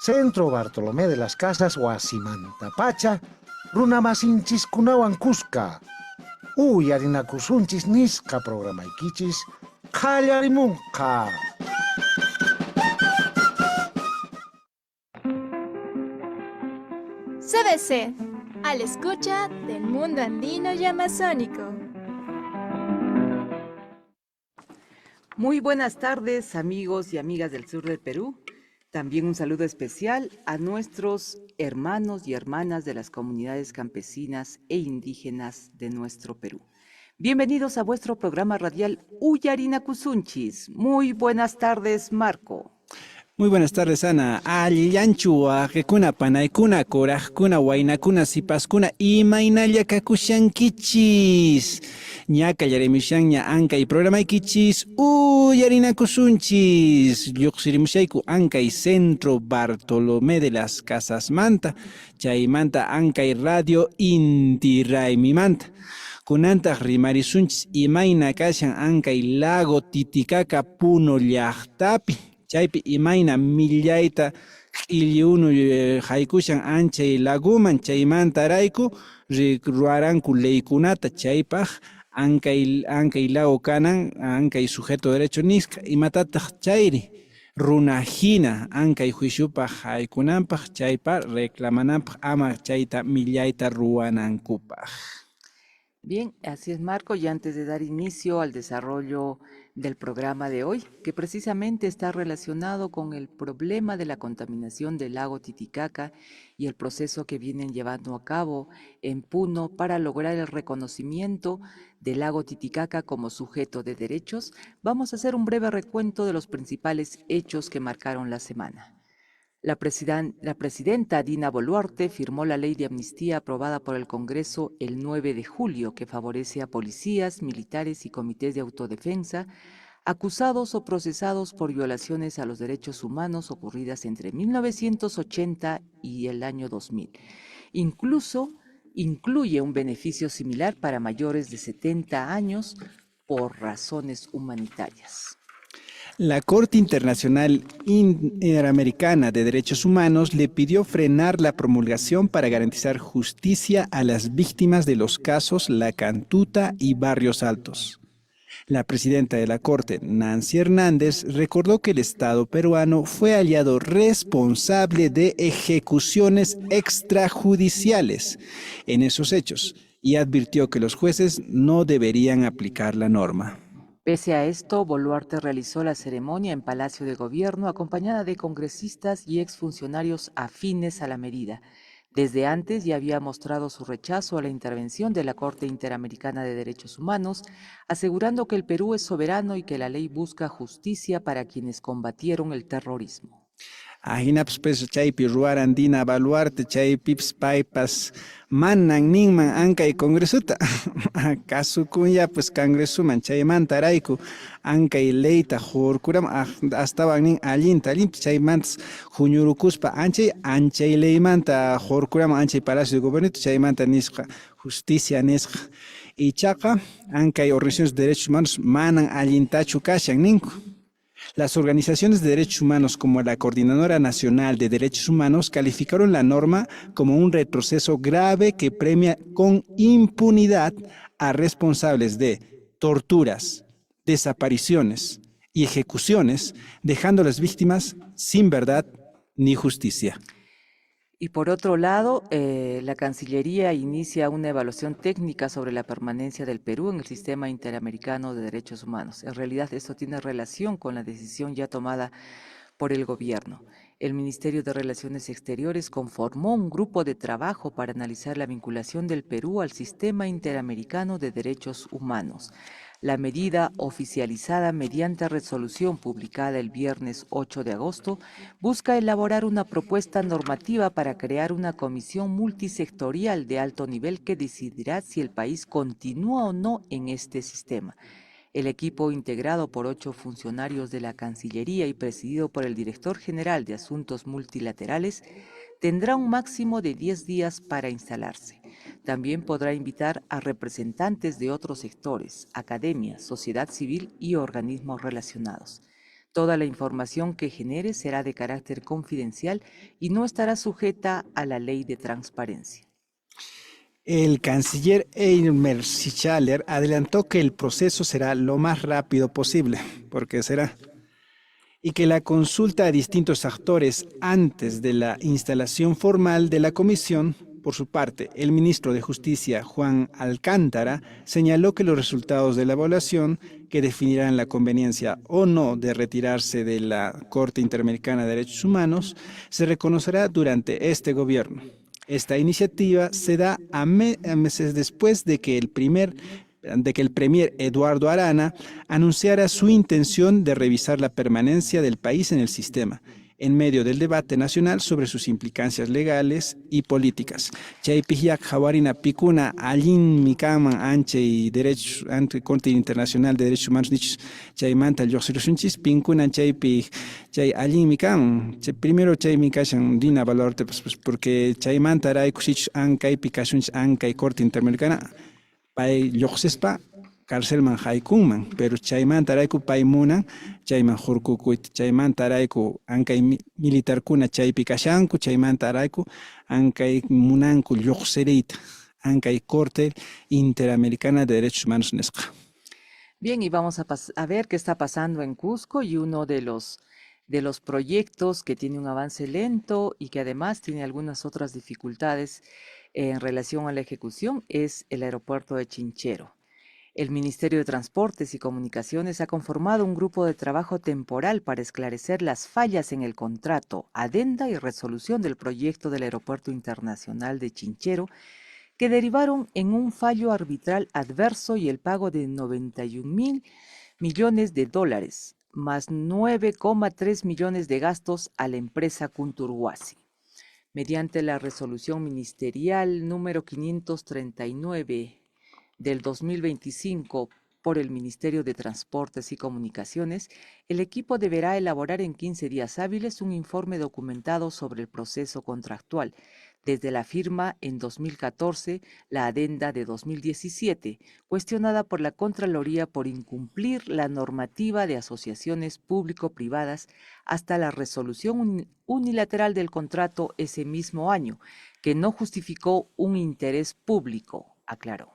Centro Bartolomé de las Casas Huasimantapacha, runamasinchis kunawan kuska. Uyarinakusunchis nisqa programaykichis qallarimunqa. CBC, a la escucha del mundo andino y amazónico. Muy buenas tardes, amigos y amigas del sur del Perú. También un saludo especial a nuestros hermanos y hermanas de las comunidades campesinas e indígenas de nuestro Perú. Bienvenidos a vuestro programa radial Uyarinakusunchis. Muy buenas tardes, Marco. Muy buenas tardes, Ana. Allilanchua, kuna panaykuna, korajkuna, waynakuna, sipaskuna, imaynalla kakushankichis. Ñaka llarimushanña ankay programaykichis, uyarinakusunchis. Lluqsirimushayku ankay Centro Bartolomé de las Casas Manta, chaymanta ankay Radio Inti Raymimanta. Kunantaq rimarisunchis imayna kashan ankay Lago Titicaca Puno llaqtapi. Chaypi imayna millayta q'illiunu haykushan anchay laguman chaymantarayku ruaranku leykunata chaypaq ankay lago kanan ankay sujeto derecho nisqa imatataq chayri runahina ankay juiciupaq haykunanpaq chaypa reclamananpaq ama chayta millayta ruanankupaq. Bien, así es, Marco, y antes de dar inicio al desarrollo del programa de hoy, que precisamente está relacionado con el problema de la contaminación del lago Titicaca y el proceso que vienen llevando a cabo en Puno para lograr el reconocimiento del lago Titicaca como sujeto de derechos, vamos a hacer un breve recuento de los principales hechos que marcaron la semana. La presidenta Dina Boluarte firmó la ley de amnistía aprobada por el Congreso el 9 de julio, que favorece a policías, militares y comités de autodefensa acusados o procesados por violaciones a los derechos humanos ocurridas entre 1980 y el año 2000. Incluso incluye un beneficio similar para mayores de 70 años por razones humanitarias. La Corte Internacional Interamericana de Derechos Humanos le pidió frenar la promulgación para garantizar justicia a las víctimas de los casos La Cantuta y Barrios Altos. La presidenta de la Corte, Nancy Hernández, recordó que el Estado peruano fue aliado responsable de ejecuciones extrajudiciales en esos hechos y advirtió que los jueces no deberían aplicar la norma. Pese a esto, Boluarte realizó la ceremonia en Palacio de Gobierno acompañada de congresistas y exfuncionarios afines a la medida. Desde antes ya había mostrado su rechazo a la intervención de la Corte Interamericana de Derechos Humanos, asegurando que el Perú es soberano y que la ley busca justicia para quienes combatieron el terrorismo. Ajinaps pues chaypi ruarandina Boluarte chaypips paipas manan ninman ankay congresuta kasukunya pues congresuman chaymantarayku ankay leyta hurkuram astaban nin allinta chaymantas huñurukuspa anchay leymanta hurkuram anchay Palacio de Gobierno chaymanta nisqa justicia nisqa ichaqa ankay organizaciones de derechos humanos manan allintachu kashan ninku. Las organizaciones de derechos humanos como la Coordinadora Nacional de Derechos Humanos calificaron la norma como un retroceso grave que premia con impunidad a responsables de torturas, desapariciones y ejecuciones, dejando a las víctimas sin verdad ni justicia. Y por otro lado, la Cancillería inicia una evaluación técnica sobre la permanencia del Perú en el Sistema Interamericano de Derechos Humanos. En realidad, esto tiene relación con la decisión ya tomada por el gobierno. El Ministerio de Relaciones Exteriores conformó un grupo de trabajo para analizar la vinculación del Perú al Sistema Interamericano de Derechos Humanos. La medida, oficializada mediante resolución publicada el viernes 8 de agosto, busca elaborar una propuesta normativa para crear una comisión multisectorial de alto nivel que decidirá si el país continúa o no en este sistema. El equipo, integrado por 8 funcionarios de la Cancillería y presidido por el Director General de Asuntos Multilaterales, tendrá un máximo de 10 días para instalarse. También podrá invitar a representantes de otros sectores, academia, sociedad civil y organismos relacionados. Toda la información que genere será de carácter confidencial y no estará sujeta a la ley de transparencia. El canciller Elmer Schaller adelantó que el proceso será lo más rápido posible, porque será, y que la consulta a distintos actores antes de la instalación formal de la comisión. Por su parte, el ministro de Justicia, Juan Alcántara, señaló que los resultados de la evaluación, que definirán la conveniencia o no de retirarse de la Corte Interamericana de Derechos Humanos, se reconocerá durante este gobierno. Esta iniciativa se da a meses después de que el premier Eduardo Arana anunciara su intención de revisar la permanencia del país en el sistema, en medio del debate nacional sobre sus implicancias legales y políticas. Chaypijiak Jawarina Pikuna Allin Mikaman Anche y Derecho ante Corte Internacional de Derechos Humanos Nichos Chaymanta Yoxirunchis Pinkuna Chaypi Chay Allin Mikaman. Primero Chay Mikashan Dina Valorte pues porque Chaymanta Ray Kusich Ankay Pikashunch Ankay Corte Interamericana Pay Yoxespa Carcelman Haikunman, pero Chaymanta Raiku Paimunan, Chayman Hurkukuit, Chaymanta Raiku Ankay Militar Kuna Chaypi Kashanku, Chaymanta Raiku Ankay Munanku Yoxereit, Ankay Corte Interamericana de Derechos Humanos Nesca. Bien, y vamos a ver qué está pasando en Cusco, y uno de los proyectos que tiene un avance lento y que además tiene algunas otras dificultades en relación a la ejecución es el aeropuerto de Chinchero. El Ministerio de Transportes y Comunicaciones ha conformado un grupo de trabajo temporal para esclarecer las fallas en el contrato, adenda y resolución del proyecto del Aeropuerto Internacional de Chinchero, que derivaron en un fallo arbitral adverso y el pago de 91.000 millones de dólares, más 9,3 millones de gastos a la empresa Kunturhuasi. Mediante la resolución ministerial número 539 del 2025 por el Ministerio de Transportes y Comunicaciones, el equipo deberá elaborar en 15 días hábiles un informe documentado sobre el proceso contractual, desde la firma en 2014, la adenda de 2017, cuestionada por la Contraloría por incumplir la normativa de asociaciones público-privadas, hasta la resolución unilateral del contrato ese mismo año, que no justificó un interés público, aclaró.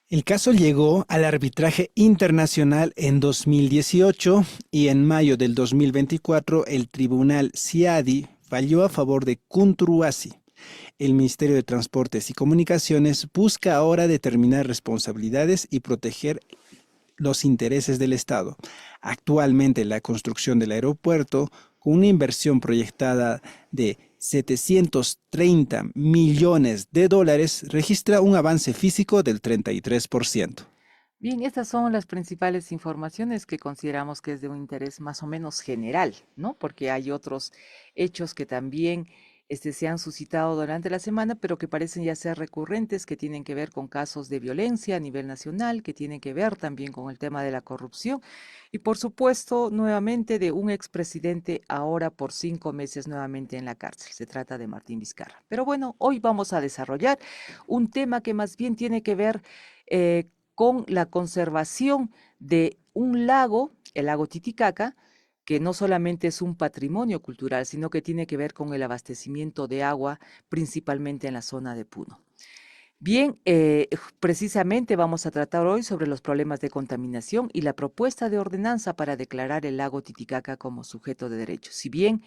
El caso llegó al arbitraje internacional en 2018 y en mayo del 2024 el tribunal CIADI falló a favor de Kunturhuasi. El Ministerio de Transportes y Comunicaciones busca ahora determinar responsabilidades y proteger los intereses del Estado. Actualmente la construcción del aeropuerto, con una inversión proyectada de 730 millones de dólares, registra un avance físico del 33%. Bien, estas son las principales informaciones que consideramos que es de un interés más o menos general, ¿no? Porque hay otros hechos que también se han suscitado durante la semana, pero que parecen ya ser recurrentes, que tienen que ver con casos de violencia a nivel nacional, que tienen que ver también con el tema de la corrupción y, por supuesto, nuevamente de un expresidente ahora por 5 meses nuevamente en la cárcel. Se trata de Martín Vizcarra. Pero bueno, hoy vamos a desarrollar un tema que más bien tiene que ver con la conservación de un lago, el lago Titicaca, que no solamente es un patrimonio cultural, sino que tiene que ver con el abastecimiento de agua, principalmente en la zona de Puno. Bien, precisamente vamos a tratar hoy sobre los problemas de contaminación y la propuesta de ordenanza para declarar el lago Titicaca como sujeto de derecho. Si bien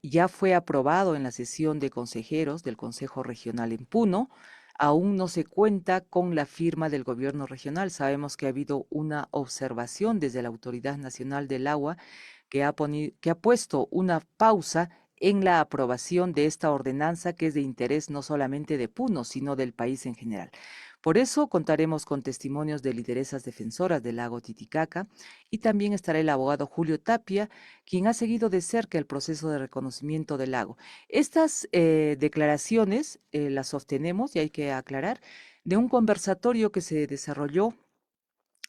ya fue aprobado en la sesión de consejeros del Consejo Regional en Puno, aún no se cuenta con la firma del gobierno regional. Sabemos que ha habido una observación desde la Autoridad Nacional del Agua que ha puesto una pausa en la aprobación de esta ordenanza, que es de interés no solamente de Puno, sino del país en general. Por eso contaremos con testimonios de lideresas defensoras del lago Titicaca, y también estará el abogado Julio Tapia, quien ha seguido de cerca el proceso de reconocimiento del lago. Estas declaraciones las sostenemos, y hay que aclarar, de un conversatorio que se desarrolló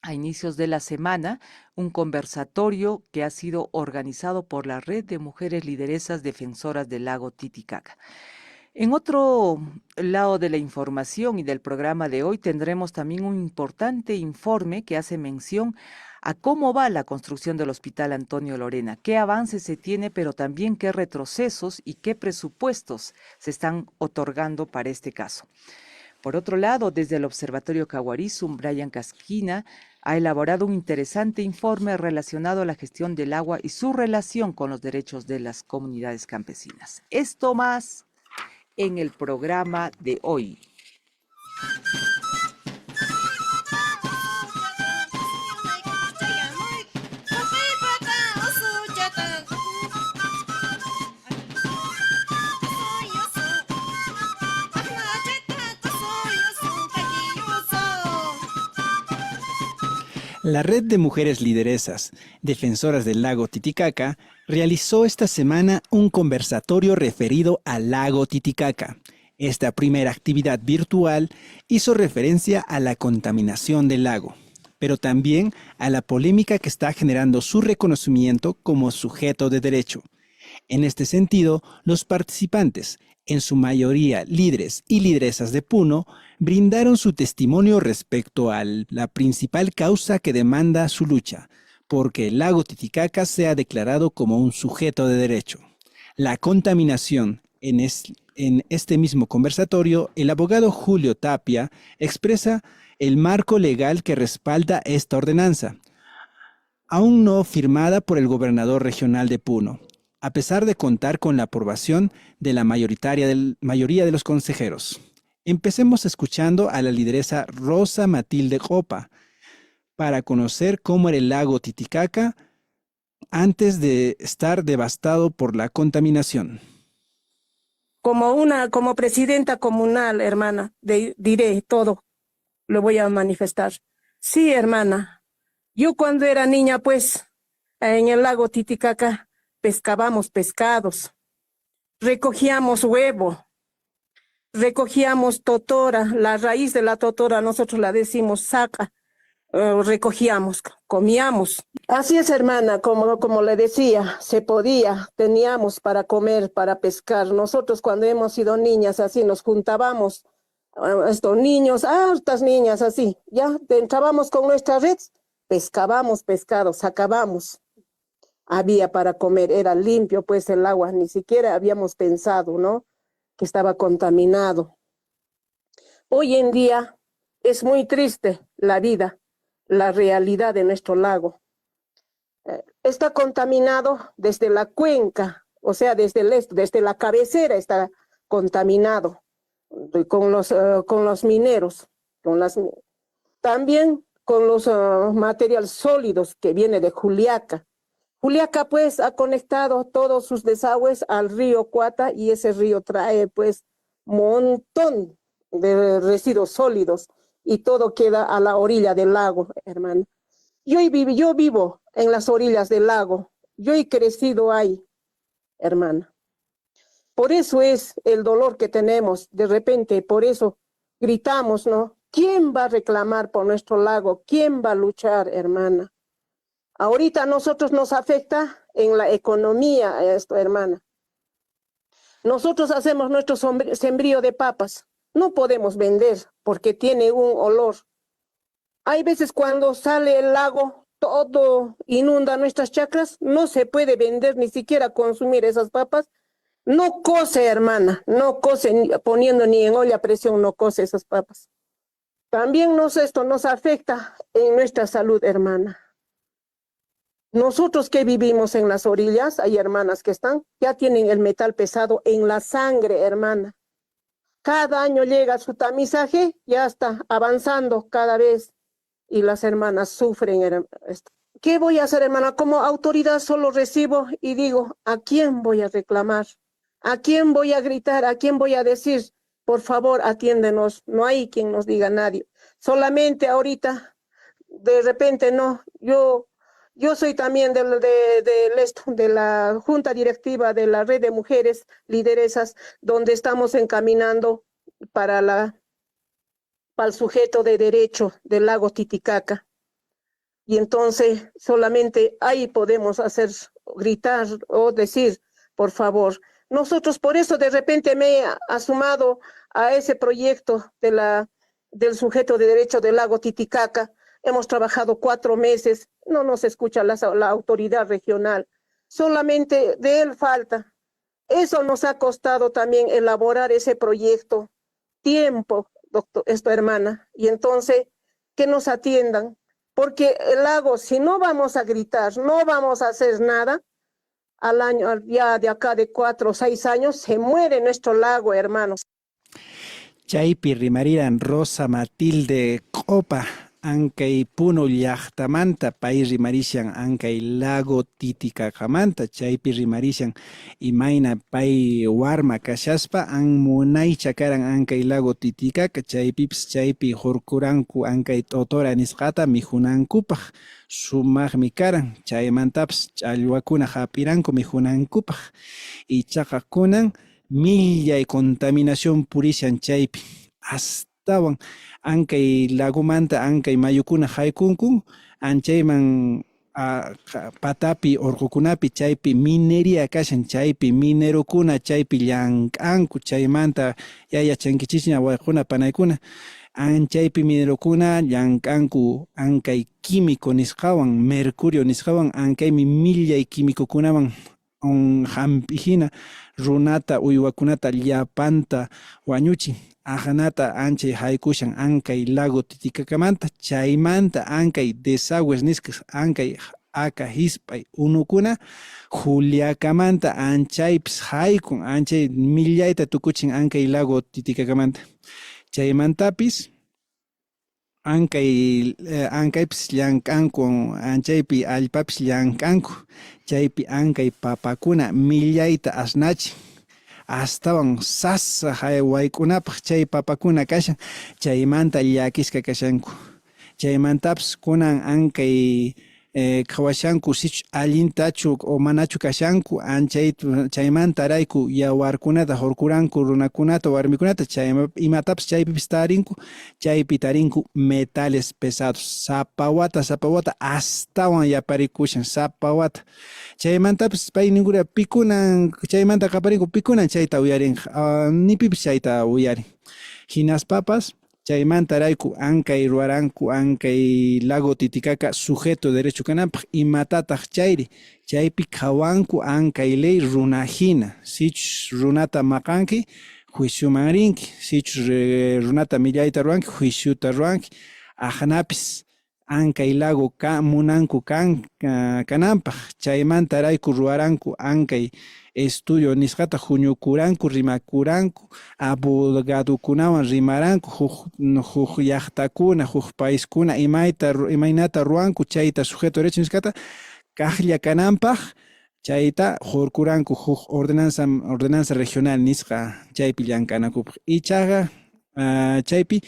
a inicios de la semana, un conversatorio que ha sido organizado por la Red de Mujeres Lideresas Defensoras del lago Titicaca. En otro lado de la información y del programa de hoy tendremos también un importante informe que hace mención a cómo va la construcción del Hospital Antonio Lorena, qué avances se tiene, pero también qué retrocesos y qué presupuestos se están otorgando para este caso. Por otro lado, desde el Observatorio Caguarizum, Brian Casquina ha elaborado un interesante informe relacionado a la gestión del agua y su relación con los derechos de las comunidades campesinas. Esto más en el programa de hoy. La Red de Mujeres Lideresas, Defensoras del Lago Titicaca, realizó esta semana un conversatorio referido al lago Titicaca. Esta primera actividad virtual hizo referencia a la contaminación del lago, pero también a la polémica que está generando su reconocimiento como sujeto de derecho. En este sentido, los participantes, en su mayoría líderes y lideresas de Puno, brindaron su testimonio respecto a la principal causa que demanda su lucha, porque el lago Titicaca sea declarado como un sujeto de derecho. La contaminación. En este mismo conversatorio, el abogado Julio Tapia expresa el marco legal que respalda esta ordenanza, aún no firmada por el gobernador regional de Puno, a pesar de contar con la aprobación de la mayoría de los consejeros. Empecemos escuchando a la lideresa Rosa Matilde Copa para conocer cómo era el lago Titicaca antes de estar devastado por la contaminación. Como presidenta comunal, hermana, diré todo, lo voy a manifestar. Sí, hermana, yo cuando era niña, pues, en el lago Titicaca, pescábamos pescados, recogíamos huevo, recogíamos totora, la raíz de la totora, nosotros la decimos saca, recogíamos, comíamos. Así es, hermana, como le decía, se podía, teníamos para comer, para pescar. Nosotros cuando hemos sido niñas, así nos juntábamos, estos niños, hartas niñas, así, ya entrábamos con nuestra red, pescábamos pescados, sacábamos. Había para comer, era limpio pues el agua, ni siquiera habíamos pensado, ¿no?, que estaba contaminado. Hoy en día es muy triste la vida, la realidad de nuestro lago. Está contaminado desde la cuenca, o sea, desde el este, desde la cabecera está contaminado con los mineros, también con los materiales sólidos que viene de Juliaca. Juliaca pues ha conectado todos sus desagües al río Cuata y ese río trae pues un montón de residuos sólidos y todo queda a la orilla del lago, hermano. Yo vivo en las orillas del lago, yo he crecido ahí, hermana. Por eso es el dolor que tenemos, de repente, por eso gritamos, ¿no? ¿Quién va a reclamar por nuestro lago? ¿Quién va a luchar, hermana? Ahorita a nosotros nos afecta en la economía esto, hermana. Nosotros hacemos nuestro sembrío de papas. No podemos vender porque tiene un olor. Hay veces cuando sale el lago, todo inunda nuestras chacras, no se puede vender ni siquiera consumir esas papas. No cose, hermana, no cose, poniendo ni en olla a presión, no cose esas papas. También esto nos afecta en nuestra salud, hermana. Nosotros que vivimos en las orillas, hay hermanas que ya tienen el metal pesado en la sangre, hermana. Cada año llega su tamizaje, ya está avanzando cada vez y las hermanas sufren. ¿Qué voy a hacer, hermana? Como autoridad solo recibo y digo, ¿a quién voy a reclamar? ¿A quién voy a gritar? ¿A quién voy a decir? Por favor, atiéndenos. No hay quien nos diga nadie. Solamente ahorita, de repente, no, Yo soy también de la Junta Directiva de la Red de Mujeres Lideresas, donde estamos encaminando para el sujeto de derecho del lago Titicaca. Y entonces solamente ahí podemos gritar o decir, por favor. Nosotros por eso de repente me he asumado a ese proyecto del sujeto de derecho del lago Titicaca. Hemos trabajado 4 meses, no nos escucha la autoridad regional, solamente de él falta. Eso nos ha costado también elaborar ese proyecto, tiempo, doctor, hermana, y entonces que nos atiendan, porque el lago, si no vamos a gritar, no vamos a hacer nada, al año, ya de acá de 4 o 6 años, se muere nuestro lago, hermanos. Chaypi rimariran Rosa Matilde Copa, ankay puno llaqtamanta pay rimarishan ankay lago Titicakamanta, chaypi rimarishan imayna pay warma kashaspa munaycha karan ankay lago Titicaca, chaypi hurkuranku ankay totora nisqata mijunankupaq sumaqmi karan, chaymantapas challwakuna hapiranku mijunankupaq ichaqa kunan millay contaminación purishan chaypi astawan ankay lagumanta ankay mayukuna haykunkun anchayman patapi urqukunapi chaypi minería kashan, chaypi minerokuna chaypi llank'anku, chaymanta yayachankichishña waykuna panaykuna chaypi minerokuna llank'anku ankay químico nisqawan mercurio nisqawan ankaymi millay químicokunaman hamp'ijina runata uywakunata llapanta wañuchin ajanata anchay haykushan ankay lago Titicacamanta, chaymanta ankay desagües nisqas ankay aka hisp'ay unukuna Juliacamanta anchaypis haykun anchay millayta tukuchin ankay lago Titicacamanta, chaymantapis ankaypis llank'anku anchaypi allpapis llank'anku, chaypi ankay papakuna millayta asnachin astawan sasa waykunapaq chay papakuna kashan, chaymanta llakisqa kashanku, chaymantapis kunan ankay qhawashanku sichu allintachu o manachu kashanku chaymantarayku yawarkunata hurkuranku runakunata warmikunata imatapas chaypipis tarinku, chaypi tarinku metales pesados sapawata astawan yaparikushan sapawata, chaymantapis pay ningura pikunan chaymanta qaparinku pikunan chayta uyarinqa nipipis chayta uyarin hinaspapas chaymantarayku ankay ruwaranku ankay lago Titicaca sujeto derecho kanapaq imatataq chayri, chaypi qhawanku ankay ley runahina, sichus runata maqanki juiciuman rinki, sichus runata millayta ruwanki juiciuta ruwanki, ajanapis ankay lago munanku kananpaq, chaymantarayku ruwaranku ankay estudio nisqata huñukuranku rimakuranku abogadokunawan rimaranku huk llaqtakuna huk paiskuna imaynata ruwanku chayta sujeto derecho nisqata kaqlla kananpaq chayta hurkuranku huk ordenanza regional nisqa chaypi llank'anakupaq ichaqa chaypi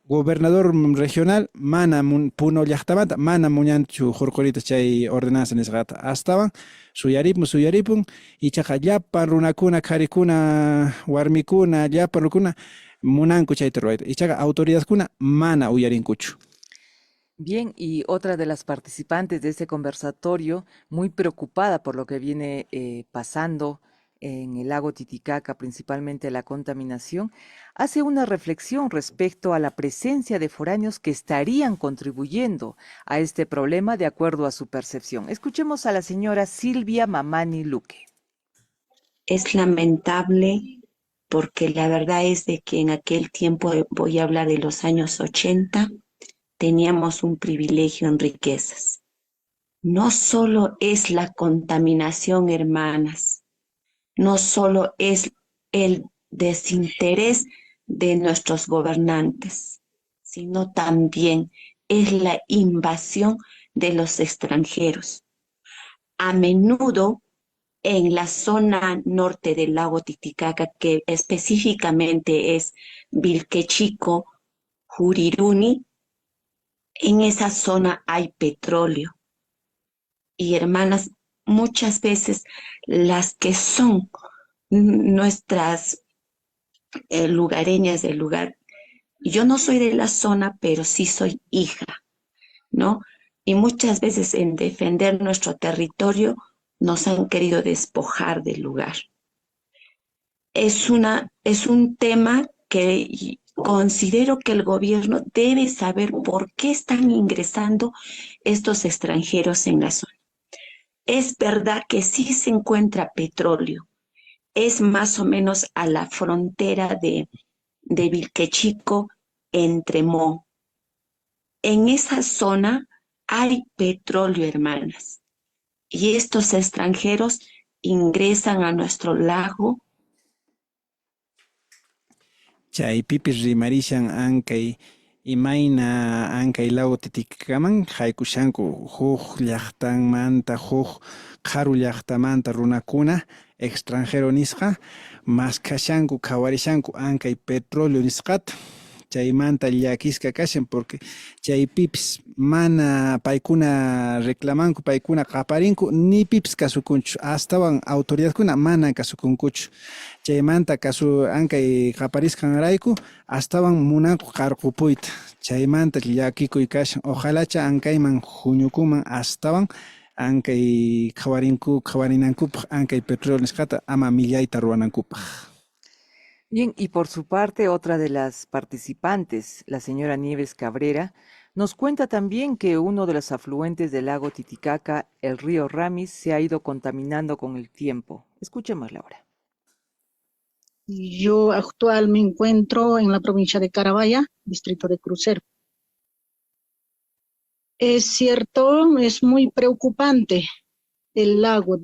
gobernador regional mana puno llaqtamanta mana muñanchu hurqurita chay ordenanza nisqata astawan suyaripun ichaqa llapan runakuna qharikuna warmikuna llapan rukuna munanku chayta ruwayta ichaqa autoridadkuna mana uyarinkuchu. Bien, y otra de las participantes de este conversatorio, muy preocupada por lo que viene pasando en el lago Titicaca, principalmente la contaminación, hace una reflexión respecto a la presencia de foráneos que estarían contribuyendo a este problema de acuerdo a su percepción. Escuchemos a la señora Silvia Mamani Luque. Es lamentable porque la verdad es de que en aquel tiempo, voy a hablar de los años 80, teníamos un privilegio en riquezas. No solo es la contaminación, hermanas, no solo es el desinterés de nuestros gobernantes, sino también es la invasión de los extranjeros. A menudo en la zona norte del lago Titicaca, que específicamente es Vilquechico, Juriruni, en esa zona hay petróleo. Y hermanas, muchas veces las que son nuestras lugareñas del lugar, yo no soy de la zona, pero sí soy hija, ¿no? Y muchas veces en defender nuestro territorio nos han querido despojar del lugar. Es un tema que Considero que el gobierno debe saber por qué están ingresando estos extranjeros en la zona. Es verdad que sí se encuentra petróleo, es más o menos a la frontera de Vilquechico entre Mo. En esa zona hay petróleo, hermanas, y estos extranjeros ingresan a nuestro lago. Chaypipis rimarishan ankay imayna ankay lago Titicacaman haykushanku huk llaqtanmanta huk qharu llaqtamanta runakuna extranjero nisqa maskashanku qhawarishanku ankay petróleo nisqata chaymanta llakisqa kashan porque chaypipis mana paykuna reclamanku paykuna qaparinku ni pipis kasukunchu astawan autoridadkuna mana kasukunkuchu chaymanta kasu ankay qaparisqanrayku astawan munanku qarqupuyta chaymanta llakikuy kashan ojalacha ankayman huñukuman astawan ankay qhawarinankupaq ankay petróleo nisqata ama millayta ruwanankupaq. Bien, y por su parte, otra de las participantes, la señora Nieves Cabrera, nos cuenta también que uno de los afluentes del lago Titicaca, el río Ramis, se ha ido contaminando con el tiempo. Escuchémosla ahora. Yo actual me encuentro en la provincia de Carabaya, distrito de Crucero. Es cierto, es muy preocupante el lago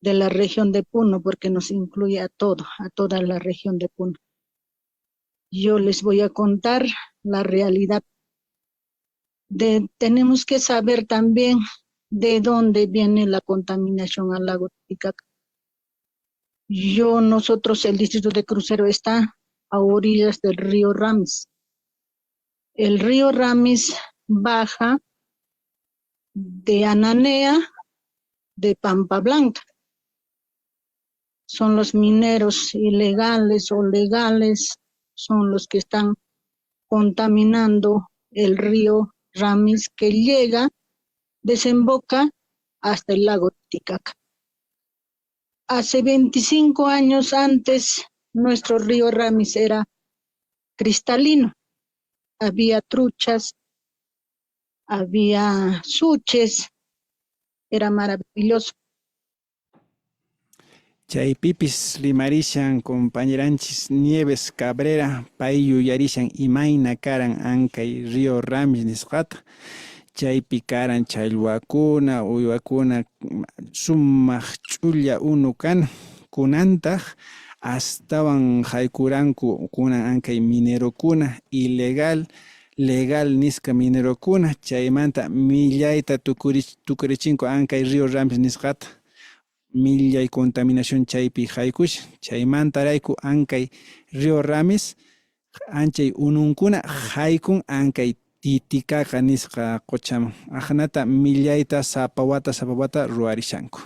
de la región de Puno porque nos incluye a toda la región de Puno. Yo les voy a contar la realidad. Tenemos que saber también de dónde viene la contaminación al lago Titicaca. Nosotros, el distrito de Crucero está a orillas del río Ramis. El río Ramis baja de Ananea, de Pampa Blanca. Son los mineros ilegales o legales, son los que están contaminando el río Ramis que desemboca hasta el lago Titicaca. Hace 25 años antes, nuestro río Ramis era cristalino. Había truchas, había suches, era maravilloso. Chaypipis rimarishan compañeranchis Nieves Cabrera payu yarishan imayna karan ankay río Ramis nisqata chaypi karan challwakuna uywakuna sumaq ch'ulla unu kan kunantaq astawan haykuranku kunan ankay minerokuna legal nisqa minerokuna chaymanta millayta tukurichinku ankay río Ramis nisqata millay contaminación chaypi haykush chaymantarayku ankay río Ramis anchay ununkuna haykun ankay Titicaca nisqa quchaman aqnata millayta sapawata ruarishanku.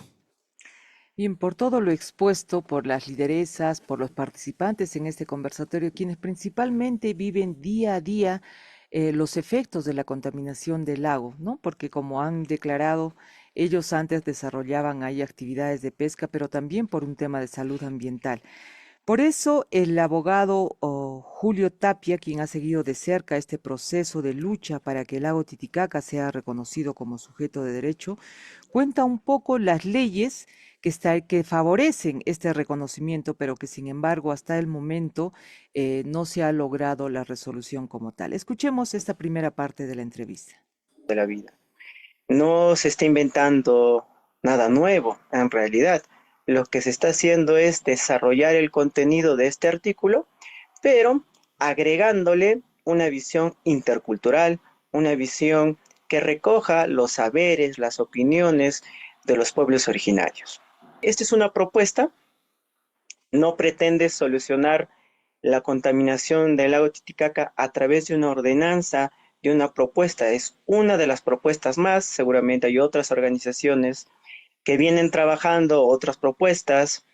Bien, por todo lo expuesto por las lideresas, por los participantes en este conversatorio, quienes principalmente viven día a día los efectos de la contaminación del lago, ¿no? Porque como han declarado, ellos antes desarrollaban ahí actividades de pesca, pero también por un tema de salud ambiental. Por eso el abogado Julio Tapia, quien ha seguido de cerca este proceso de lucha para que el lago Titicaca sea reconocido como sujeto de derecho, cuenta un poco las leyes que favorecen este reconocimiento, pero que sin embargo hasta el momento no se ha logrado la resolución como tal. Escuchemos esta primera parte de la entrevista. De la vida. No se está inventando nada nuevo, en realidad. Lo que se está haciendo es desarrollar el contenido de este artículo, pero agregándole una visión intercultural, una visión que recoja los saberes, las opiniones de los pueblos originarios. Esta es una propuesta, no pretende solucionar la contaminación del lago Titicaca a través de una ordenanza, de una propuesta. Es una de las propuestas más, seguramente hay otras organizaciones que vienen trabajando otras propuestas,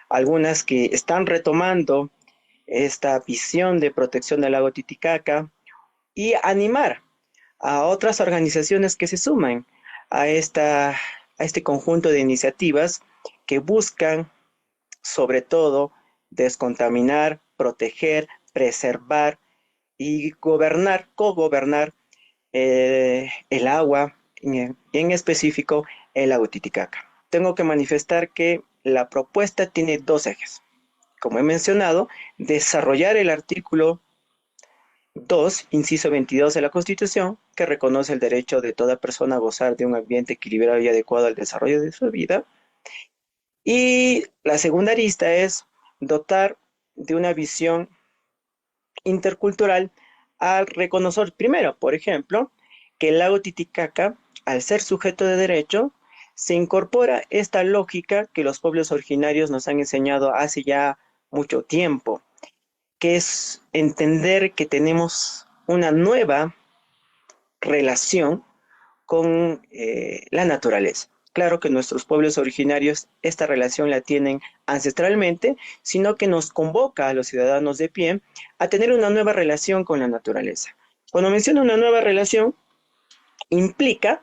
algunas que están retomando esta visión de protección del lago Titicaca y animar a otras organizaciones que se sumen a este conjunto de iniciativas que buscan, sobre todo, descontaminar, proteger preservar y gobernar, cogobernar el agua, en específico el lago Titicaca. Tengo que manifestar que la propuesta tiene dos ejes. Como he mencionado, desarrollar el artículo 2, inciso 22 de la Constitución, que reconoce el derecho de toda persona a gozar de un ambiente equilibrado y adecuado al desarrollo de su vida. Y la segunda arista es dotar de una visión intercultural al reconocer primero, por ejemplo, que el lago Titicaca, al ser sujeto de derecho, se incorpora esta lógica que los pueblos originarios nos han enseñado hace ya mucho tiempo, que es entender que tenemos una nueva relación con la naturaleza. Claro que nuestros pueblos originarios esta relación la tienen ancestralmente, sino que nos convoca a los ciudadanos de pie a tener una nueva relación con la naturaleza. Cuando menciono una nueva relación, implica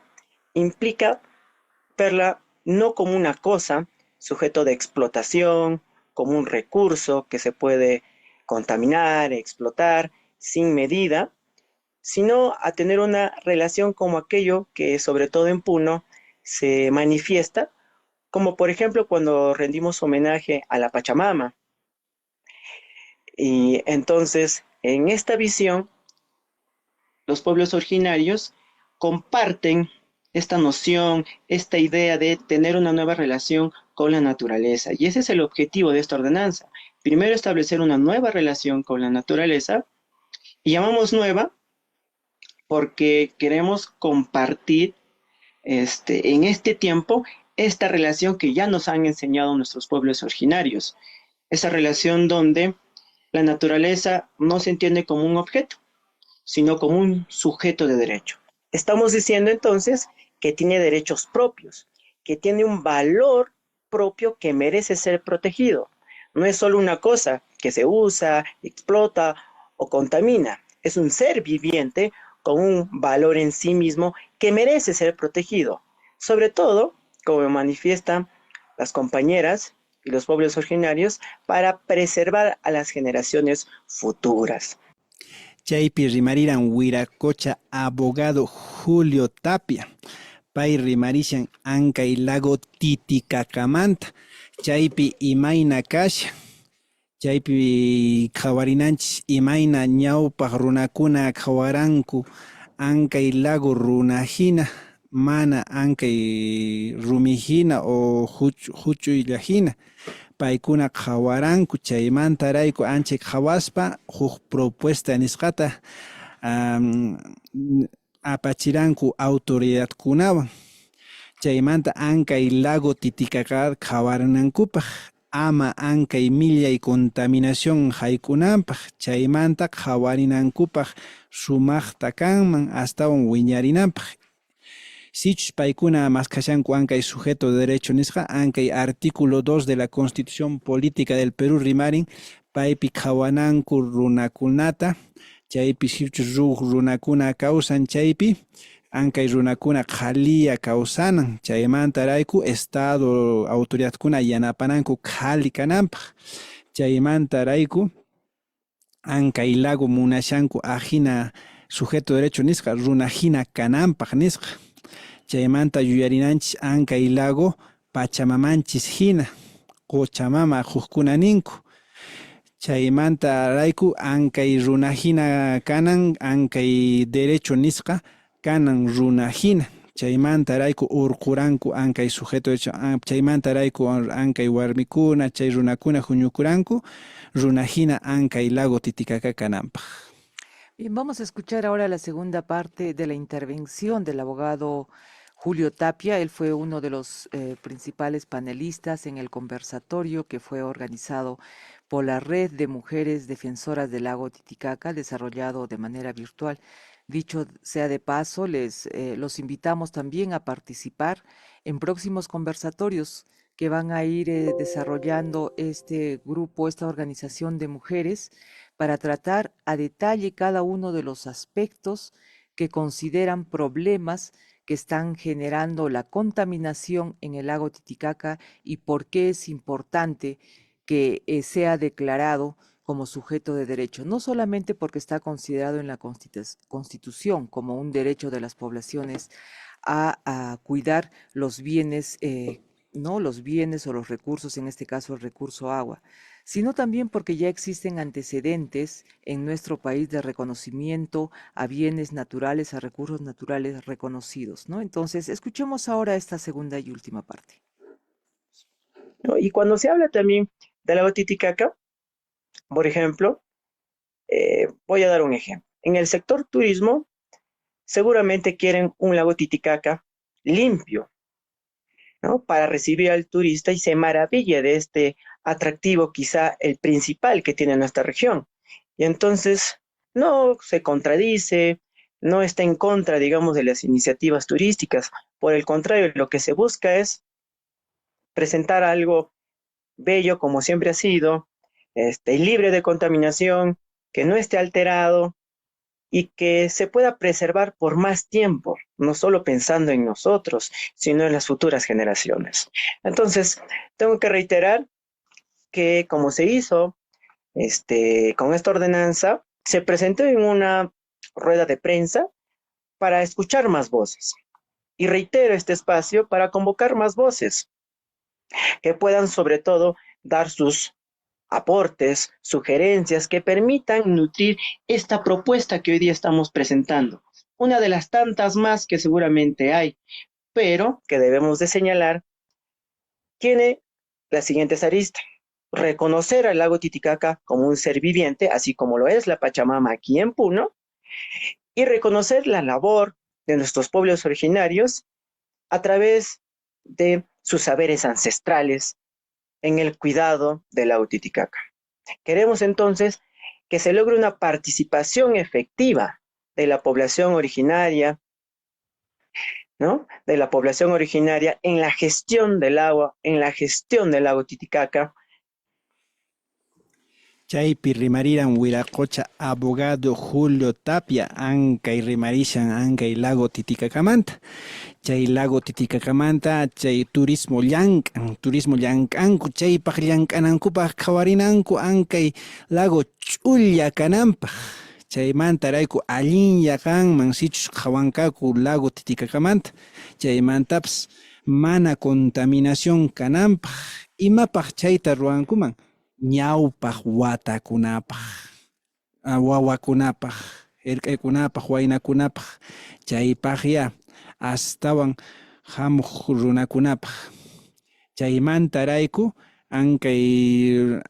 verla no como una cosa, sujeto de explotación, como un recurso que se puede contaminar, explotar sin medida, sino a tener una relación como aquello que sobre todo en Puno se manifiesta, como por ejemplo cuando rendimos homenaje a la Pachamama. Y entonces, en esta visión, los pueblos originarios comparten esta noción, esta idea de tener una nueva relación con la naturaleza. Y ese es el objetivo de esta ordenanza. Primero, establecer una nueva relación con la naturaleza, y llamamos nueva porque queremos compartir en este tiempo esta relación que ya nos han enseñado nuestros pueblos originarios. Esa relación donde la naturaleza no se entiende como un objeto, sino como un sujeto de derecho. Estamos diciendo entonces que tiene derechos propios, que tiene un valor propio que merece ser protegido. No es solo una cosa que se usa, explota o contamina. Es un ser viviente con un valor en sí mismo que merece ser protegido. Sobre todo, como manifiestan las compañeras y los pueblos originarios, para preservar a las generaciones futuras. Chaypi rimariran Wiracocha abogado Julio Tapia. Pay rimarishan Ancay lago Titicacamanta. Chaypi imayna kasha. Chaypi qhawarinanchis imayna ñawpaq runakuna qhawaranku Ancay lago runahina, mana Ancay rumihina o huchuyllahina. Paykuna qhawaranku chaymantarayku ancha qhawaspa huk propuesta nisqata apachiranku autoridadkunawan. Chaymanta Ancay lago Titicaca qhawaranankupaq ama Ancay millay contaminación haykunanpaq chaymanta qhawarinankupaq sumaqta kanman astawan wiñarinanpaq. Sichus paykuna maskashanku Ancay sujeto de derecho nisqa Ancay artículo 2 de la Constitución Política del Perú rimarin paypi qhawananku runakunata chaypi sichus runakuna kawsan chaypi Ancay runakuna qhaliya kawsanan chaymantarayku Estado autoridadkuna yanapananku qhali kananpaq chaymantarayku Ancay lago munashanku ajina sujeto de derecho nisqa runahina kananpaq nisqa. Chaymanta yuyarinanchis Ancay lago Pachamamanchis hina, Cochamama hukuna ninku. Chaymanta rayku Ancay runahina kanan, Ancay derecho nisqa kanan runahina. Chaymanta rayku urquranku Ancay sujeto derecho, chaymanta rayku Ancay warmikuna, chay runakuna huñukuranku, runahina Ancay lago Titicaca kananpaq. Bien, vamos a escuchar ahora la segunda parte de la intervención del abogado Julio Tapia. Él fue uno de los principales panelistas en el conversatorio que fue organizado por la Red de Mujeres Defensoras del Lago Titicaca, desarrollado de manera virtual. Dicho sea de paso, los invitamos también a participar en próximos conversatorios que van a ir desarrollando este grupo, esta organización de mujeres, para tratar a detalle cada uno de los aspectos que consideran problemas que están generando la contaminación en el lago Titicaca y por qué es importante que sea declarado como sujeto de derecho, no solamente porque está considerado en la Constitución como un derecho de las poblaciones a cuidar los bienes, ¿no? Los bienes o los recursos, en este caso el recurso agua, sino también porque ya existen antecedentes en nuestro país de reconocimiento a bienes naturales, a recursos naturales reconocidos, ¿no? Entonces, escuchemos ahora esta segunda y última parte. ¿No? Y cuando se habla también del lago Titicaca, por ejemplo, voy a dar un ejemplo. En el sector turismo, seguramente quieren un lago Titicaca limpio, ¿no? Para recibir al turista y se maraville de este atractivo, quizá el principal que tiene nuestra región. Y entonces no se contradice, no está en contra, digamos, de las iniciativas turísticas. Por el contrario, lo que se busca es presentar algo bello como siempre ha sido, libre de contaminación, que no esté alterado y que se pueda preservar por más tiempo, no solo pensando en nosotros, sino en las futuras generaciones. Entonces, tengo que reiterar que como se hizo con esta ordenanza, se presentó en una rueda de prensa para escuchar más voces. Y reitero este espacio para convocar más voces que puedan sobre todo dar sus aportes, sugerencias que permitan nutrir esta propuesta que hoy día estamos presentando. Una de las tantas más que seguramente hay, pero que debemos de señalar, tiene las siguientes aristas. Reconocer al lago Titicaca como un ser viviente, así como lo es la Pachamama aquí en Puno, y reconocer la labor de nuestros pueblos originarios a través de sus saberes ancestrales en el cuidado del lago Titicaca. Queremos entonces que se logre una participación efectiva de la población originaria, ¿no? De la población originaria en la gestión del agua, en la gestión del lago Titicaca. Chaypi rimariran Wiracocha abogado Julio Tapia ankay rimarishan ankay lago Titicacamanta. Chay lago Titicacamanta chay turismo llankanku chaypaq llank'anankupaq qhawarinanku ankay lago ch'ulla kananpaq. Chaymantarayku allinya kanman sichus qhawankaku lago Titicacamanta. Chaymantapas mana contaminación kananpaq imapaq chayta ruwankuman. Ñawpaq watakunapaq, wawakunapaq, irq'ikunapaq, waynakunapaq, chaypaqya astawan hamuq runakunapaq. Chaymantarayku ankay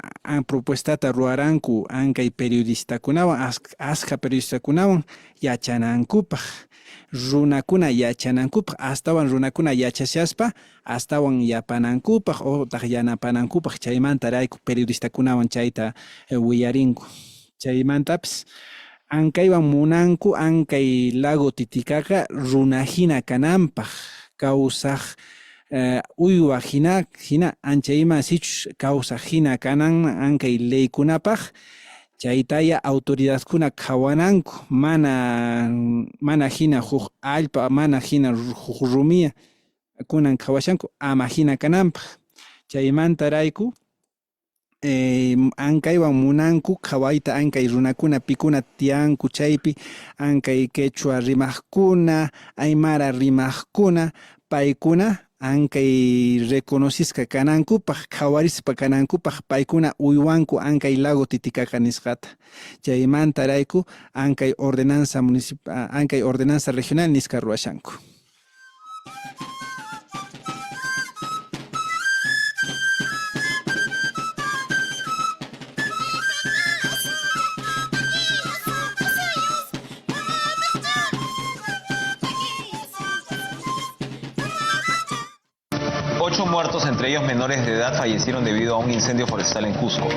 propuestata ruwaranku ankay periodistakunawan, asqa periodistakunawan yachanankupaq. Runakuna yachanankupaq, astawan runakuna yachashaspa, astawan yapanankupaq o yanapanankupaq chaymantarayku periodistakunawan chayta willarinku. Chaymantapas ankaywan munanku ankay lago Titicaca runahina kananpaq kawsaq uywa hina anchayman sichus kawsaq hina kanan ankay leykunapaq. Chaytaya autoridadkuna qhawananku mana hina huk allpa, mana hina huk rumia kunan qhawashanku ama hina kananpaq. Chaymantarayku ankaywan munanku qhawayta ankay runakuna pikuna tiyanku chaypi ankay quechua rimaqkuna, aymara rimaqkuna, paykuna ankay reconocisca kanankupaq, qhawarispa kanankupaq paykuna uywanku ankay lago Titicaca nisqata. Chaymantarayku ankay ordenanza regional nisqa ruwashanku. Muertos, entre ellos menores de edad, fallecieron debido a un incendio forestal en Cusco,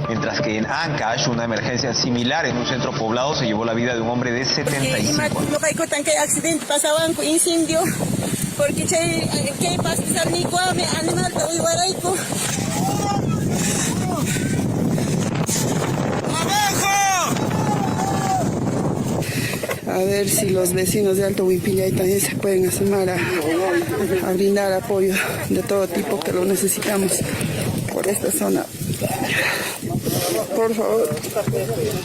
mientras que en Ancash, una emergencia similar en un centro poblado se llevó la vida de un hombre de 75 años. Accidente pasaban con incendio, porque que pasa mi guame animal de Uibaraico. A ver si los vecinos de Alto Huimpillay también se pueden asomar a brindar apoyo de todo tipo que lo necesitamos por de esta zona. Por favor.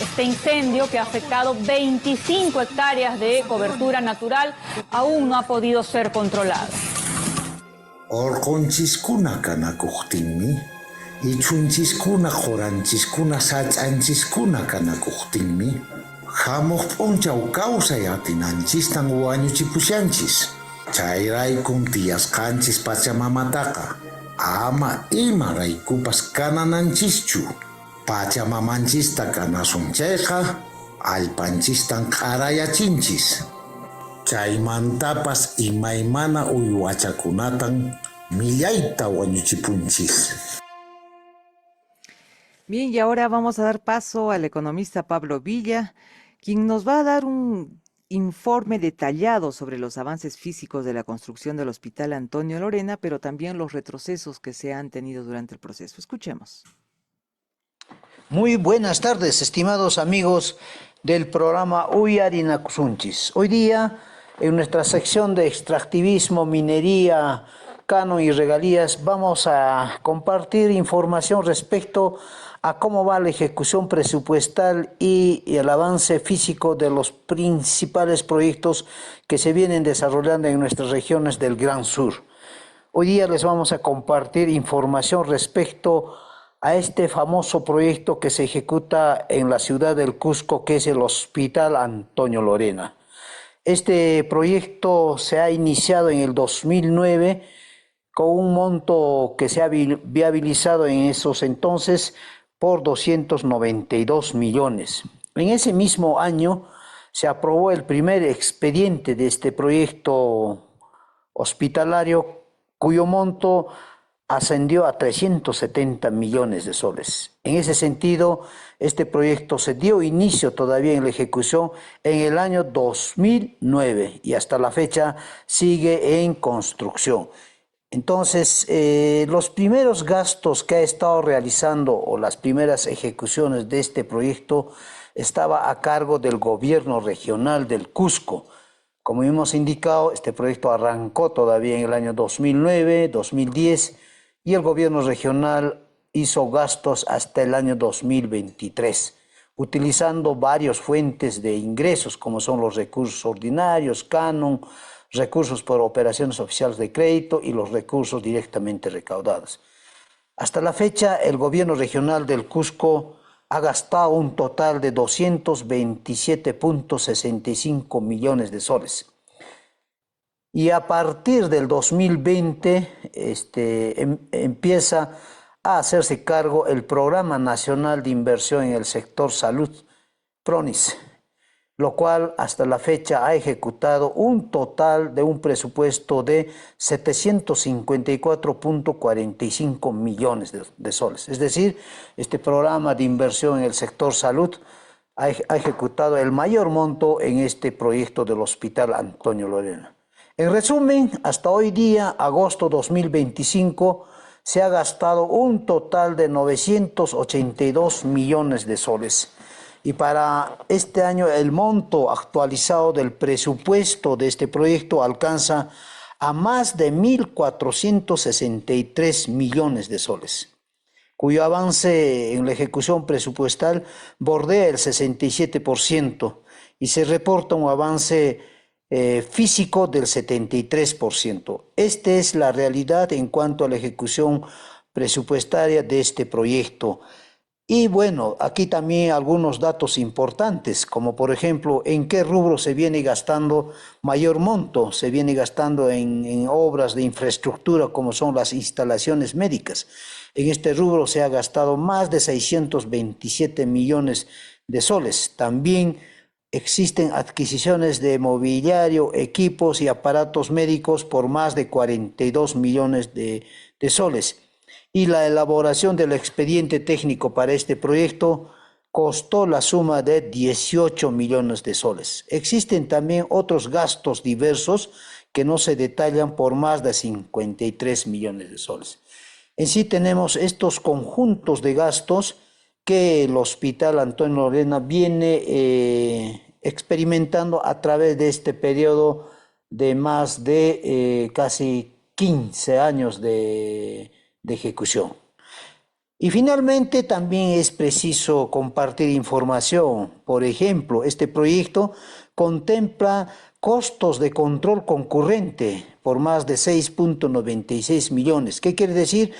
Este incendio, que ha afectado 25 hectáreas de cobertura natural, aún no ha podido ser controlado. Orqonchiskuna kanakuqtinmi, ichunchiskuna qoranchiskuna sach'anchiskuna kanakuqtinmi, hamuq p'unchaw kawsay atinanchistan wañuchipushanchis. Chayraykum tiyasqanchis Pachamamataqa ama ima raykupas kanananchischu. Pachamamanchista kanasun chayqa, allpanchistan q'arayachinchis. Chaymantapas imaymana uywachakunatan millayta wañuchipunchis. Bien, y ahora vamos a dar paso al economista Pablo Villa, quien nos va a dar un informe detallado sobre los avances físicos de la construcción del Hospital Antonio Lorena, pero también los retrocesos que se han tenido durante el proceso. Escuchemos. Muy buenas tardes, estimados amigos del programa Uyarinakusunchis. Hoy día, en nuestra sección de extractivismo, minería, canon y regalías, vamos a compartir información respecto a cómo va la ejecución presupuestal y el avance físico de los principales proyectos que se vienen desarrollando en nuestras regiones del Gran Sur. Hoy día les vamos a compartir información respecto a este famoso proyecto que se ejecuta en la ciudad del Cusco, que es el Hospital Antonio Lorena. Este proyecto se ha iniciado en el 2009 con un monto que se ha viabilizado en esos entonces por 292 millones. En ese mismo año se aprobó el primer expediente de este proyecto hospitalario, cuyo monto ascendió a 370 millones de soles. En ese sentido, este proyecto se dio inicio todavía en la ejecución en el año 2009 y hasta la fecha sigue en construcción. Entonces, los primeros gastos que ha estado realizando o las primeras ejecuciones de este proyecto estaba a cargo del gobierno regional del Cusco. Como hemos indicado, este proyecto arrancó todavía en el año 2009, 2010 y el gobierno regional hizo gastos hasta el año 2023, utilizando varias fuentes de ingresos como son los recursos ordinarios, canon, recursos por operaciones oficiales de crédito y los recursos directamente recaudados. Hasta la fecha, el gobierno regional del Cusco ha gastado un total de 227.65 millones de soles. Y a partir del 2020 empieza a hacerse cargo el Programa Nacional de Inversión en el Sector Salud, PRONIS, lo cual hasta la fecha ha ejecutado un total de un presupuesto de 754.45 millones de soles. Es decir, este programa de inversión en el sector salud ha ejecutado el mayor monto en este proyecto del Hospital Antonio Lorena. En resumen, hasta hoy día, agosto 2025, se ha gastado un total de 982 millones de soles. Y para este año el monto actualizado del presupuesto de este proyecto alcanza a más de 1.463 millones de soles, cuyo avance en la ejecución presupuestal bordea el 67% y se reporta un avance físico del 73%. Esta es la realidad en cuanto a la ejecución presupuestaria de este proyecto. Y bueno, aquí también algunos datos importantes, como por ejemplo, en qué rubro se viene gastando mayor monto. Se viene gastando en obras de infraestructura como son las instalaciones médicas. En este rubro se ha gastado más de 627 millones de soles. También existen adquisiciones de mobiliario, equipos y aparatos médicos por más de 42 millones de soles. Y la elaboración del expediente técnico para este proyecto costó la suma de 18 millones de soles. Existen también otros gastos diversos que no se detallan por más de 53 millones de soles. En sí tenemos estos conjuntos de gastos que el Hospital Antonio Lorena viene experimentando a través de este periodo de más de casi 15 años de ejecución. Y finalmente también es preciso compartir información. Por ejemplo, este proyecto contempla costos de control concurrente por más de 6.96 millones. ¿Qué quiere decir?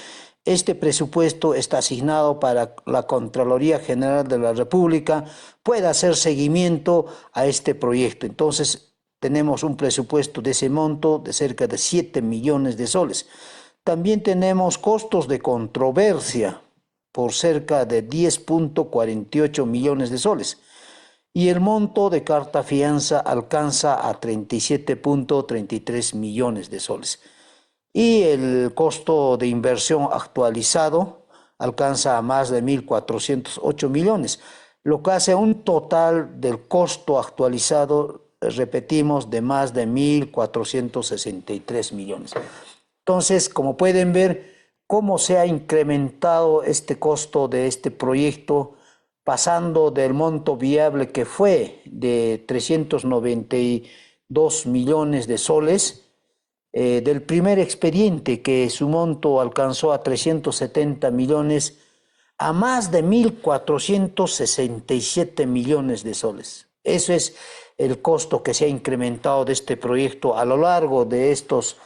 Este presupuesto está asignado para la Contraloría General de la República pueda hacer seguimiento a este proyecto. Entonces, tenemos un presupuesto de ese monto de cerca de 7 millones de soles. También tenemos costos de controversia por cerca de 10.48 millones de soles. Y el monto de carta fianza alcanza a 37.33 millones de soles. Y el costo de inversión actualizado alcanza a más de 1.408 millones, lo que hace un total del costo actualizado, repetimos, de más de 1.463 millones. Entonces, como pueden ver, cómo se ha incrementado este costo de este proyecto, pasando del monto viable que fue de 392 millones de soles, del primer expediente que su monto alcanzó a 370 millones, a más de 1.467 millones de soles. Eso es el costo que se ha incrementado de este proyecto a lo largo de estos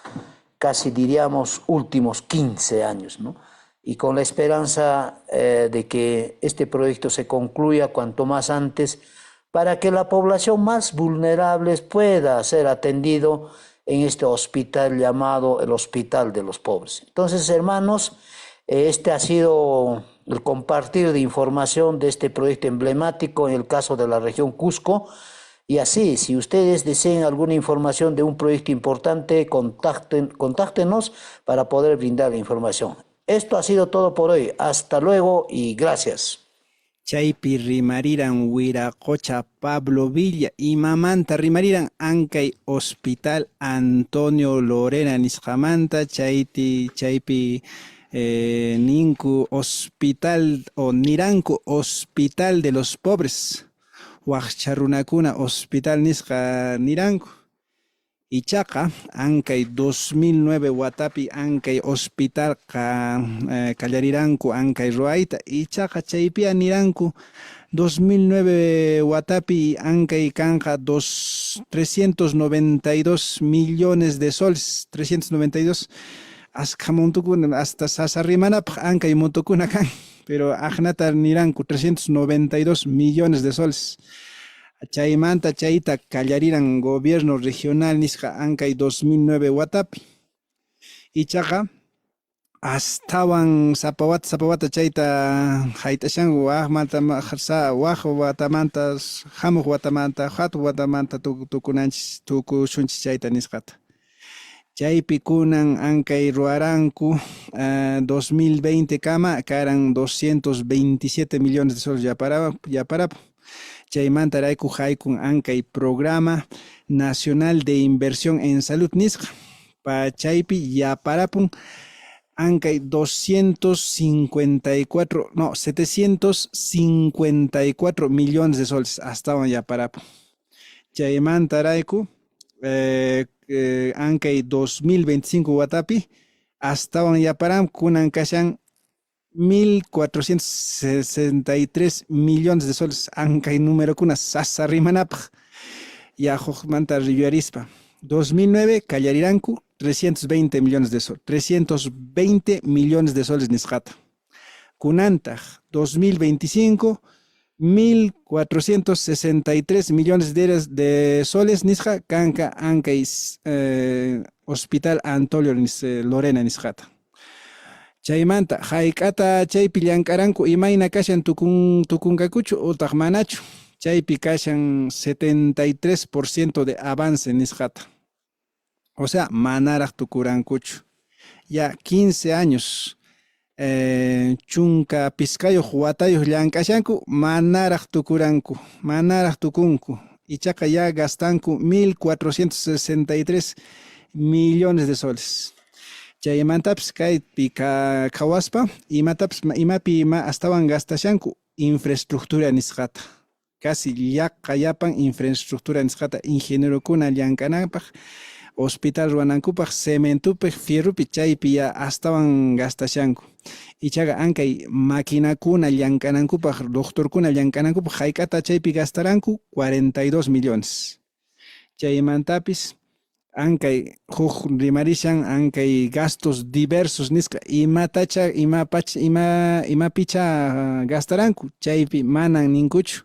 casi diríamos últimos 15 años, ¿no? Y con la esperanza de que este proyecto se concluya cuanto más antes para que la población más vulnerable pueda ser atendido en este hospital llamado el Hospital de los Pobres. Entonces, hermanos, este ha sido el compartir de información de este proyecto emblemático en el caso de la región Cusco. Y así, si ustedes desean alguna información de un proyecto importante, contáctenos para poder brindar la información. Esto ha sido todo por hoy. Hasta luego y gracias. Chaypi rimariran Wiracocha Pablo Villa y mamanta rimariran Ancay Hospital Antonio Lorena Nisjamanta chaypi Ninku Hospital o Niranku Hospital de los Pobres Huacharunakuna Hospital Nisja Niranku Ichaqa Ancay 2009 Watapi Ancay Hospital Callariranku Ancay Ruaita Ichaqa chaypia Niranku 2009 Watapi Ancay Kanja 392 millones de soles 392 hasta Sasarimanap Ancay Montocuna kan pero Ajnata Niranku 392 millones de soles. Chaymanta chayta callariran gobierno regional nisqa Ancay 2009 Watapi. Ichaqa astawan sapawata chayta haytashan watamanta hamuq watamanta hatu watamanta tukunanchis tukushunchis chayta nisqata. Chaypi kunan Ancay ruaranku 2020 kama karan 227 millones de soles ya para Chaymanta rayku haykun Ancay Programa Nacional de Inversión en Salud nisqa. Pa chaypi yaparapun Ancay 754 millones de soles hasta yaparapun. Chaymanta rayku Ancay 2025 Watapi hasta yaparam kunan kashan 1.463 millones de soles Ancay número kuna sasarimanapaq yahuqmanta rillarispa 2009 callariranku 320 millones de soles 320 millones de soles nisqata kunantaq 2025 1.463 millones de soles nisqa kanka Ancay Hospital Antonio Lorena nisqata. Chaymanta hayk'ata chaypi llankaranku imayna kashan tukunkakuchu utaq manachu. Chaypi kashan 73% de avance nisqata. O sea, manaraq tukurankuchu. Ya 15 años. Chunka piskayuq watayuq llankashanku manaraq tukuranku, manaraq tukunku. Ichaqa ya gastanku 1.463 millones de soles. Chaymantapis kaypi kawaspa imapi astawan gastashanku infraestructura nisqata. Casi llapan infraestructura nisqata ingenierokuna llankanapaq hospital ruanankupaq cementupaq fierrupi chaypi ya astawan gastashanku. Ichaga ankay maquinakuna llank'anankupaq, doctorkuna llank'anankupaq hayk'ata chaypi gastaranku 42 millones. Chaymantapis ankay huk rimarishan ankay gastos diversos nisqa imapicha gastaranku chaypi manan ninkuchu,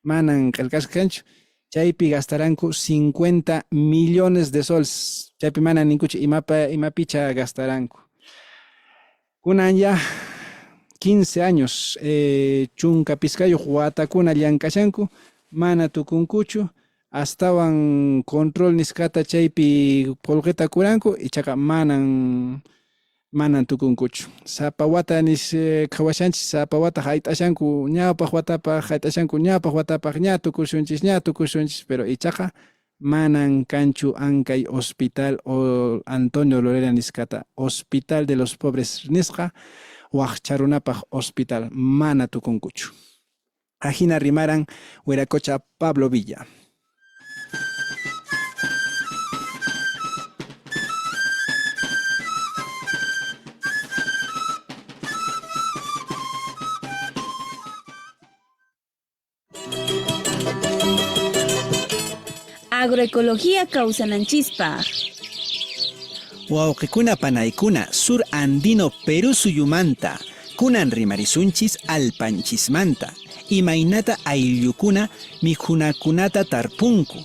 manan qillqasqa kanchu. Chaypi gastaranku 50 millones de soles. Chaypi manan ninkuchu imapicha gastaranku. Kunan ya 15 años chunka piskayuq watakuna llank'ashanku mana tukunkuchu. Astawan control niskata chaypi polqeta kuranku ichaqa manan tukunkuchu. Sapa wata nis qhawashanchis, sapa wata hayt'ashanku ñawpaq watapaq, hayt'ashanku ñawpaq watapaq ña tukushunchis, pero ichaqa manan kanchu ankay hospital o Antonio Lorena niskata Hospital de los Pobres nisqa waqcharunapaq hospital mana tukunkuchu. Ajina rimaran Wiracocha Pablo Villa. Agroecología kawsananchispa. Wawqikuna panaykuna sur andino Perú suyumanta kunan rimarisunchis alpanchismanta imaynata ayllukuna mikhunakkunata tarpunku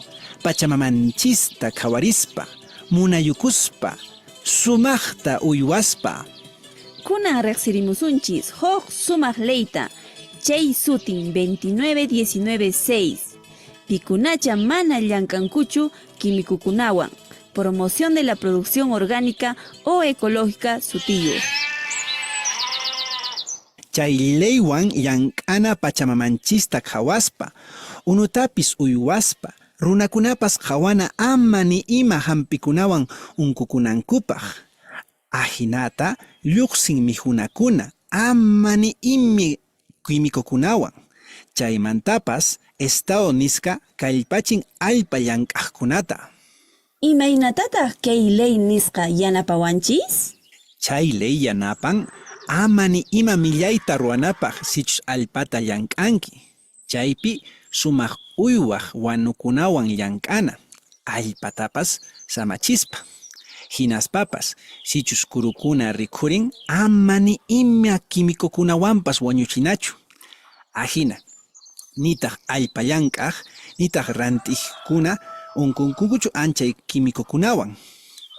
pachamamanchista qhawarispa munayukuspa sumaqta uywaspa. Kunan riqsirimusunchis huk sumaq leyta chay sutin 29-19-6. Pikunacha mana llankankuchu quimikukunawan. Promoción de la producción orgánica o ecológica sutillo. Chay leywan llank'ana pachamamanchista qhawaspa, unutapis uywaspa, runakunapas qhawana ama ni ima hampikunawan unkukunankupaq. Ahinata lluqsin mijunakuna ama ni imi quimikukunawan. Chaymantapas estado nisqa kallpachin allpa llank'aqkunata. ¿Imaynatataq kay ley nisqa yanapawanchis? Chay ley yanapan ama ni ima millayta ruwanapaq sichus allpata llank'anki. Chaypi sumaq uywaq wanukunawan llank'ana, allpatapas samachispa. Hinaspapas sichus kurukuna rikhurin ama ni ima quimikukunawanpas wañuchinachu. Ajina, nitaq allpa llank'aq, nitaq rant'iqkuna unkunkukuchu anchay quimikukunawan.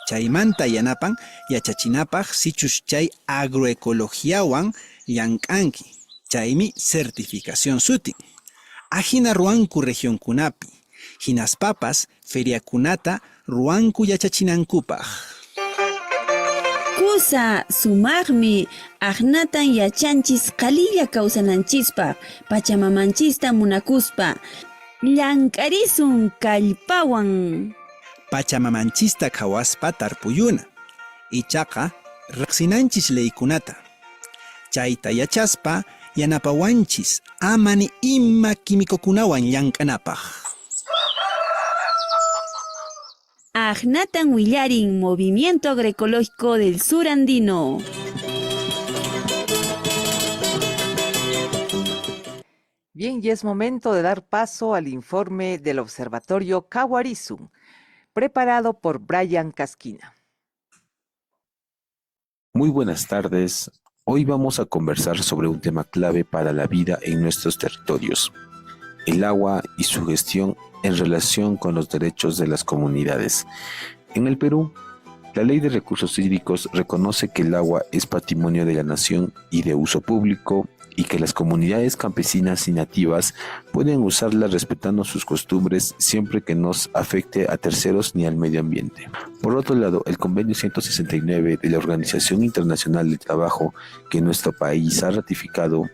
Chaymanta yanapan yachachinapaq sichus chay agroecologiawan llank'anki. Chaymi certificación sutin. Ajina ruanku regionkunapi. Hinaspapas feriakunata ruanku yachachinankupaq. Kusa sumaqmi ahnatan yachanchis qalilla kawsananchispaq pachamamanchista munakuspa llank'arisun kallpawan. Pachamamanchista qhawaspa tarpuyuna. Ichaqa riqsinanchis leykunata. Chayta yachaspa yanapawanchis ama ni ima quimikukunawan llank'anapaq. Ahnatan willarin Movimiento Agroecológico del Sur Andino. Bien, y es momento de dar paso al informe del Observatorio Kawarizun, preparado por Brian Casquina. Muy buenas tardes. Hoy vamos a conversar sobre un tema clave para la vida en nuestros territorios: el agua y su gestión en relación con los derechos de las comunidades. En el Perú, la Ley de Recursos Hídricos reconoce que el agua es patrimonio de la nación y de uso público, y que las comunidades campesinas y nativas pueden usarla respetando sus costumbres siempre que no afecte a terceros ni al medio ambiente. Por otro lado, el Convenio 169 de la Organización Internacional del Trabajo, que nuestro país ha ratificado,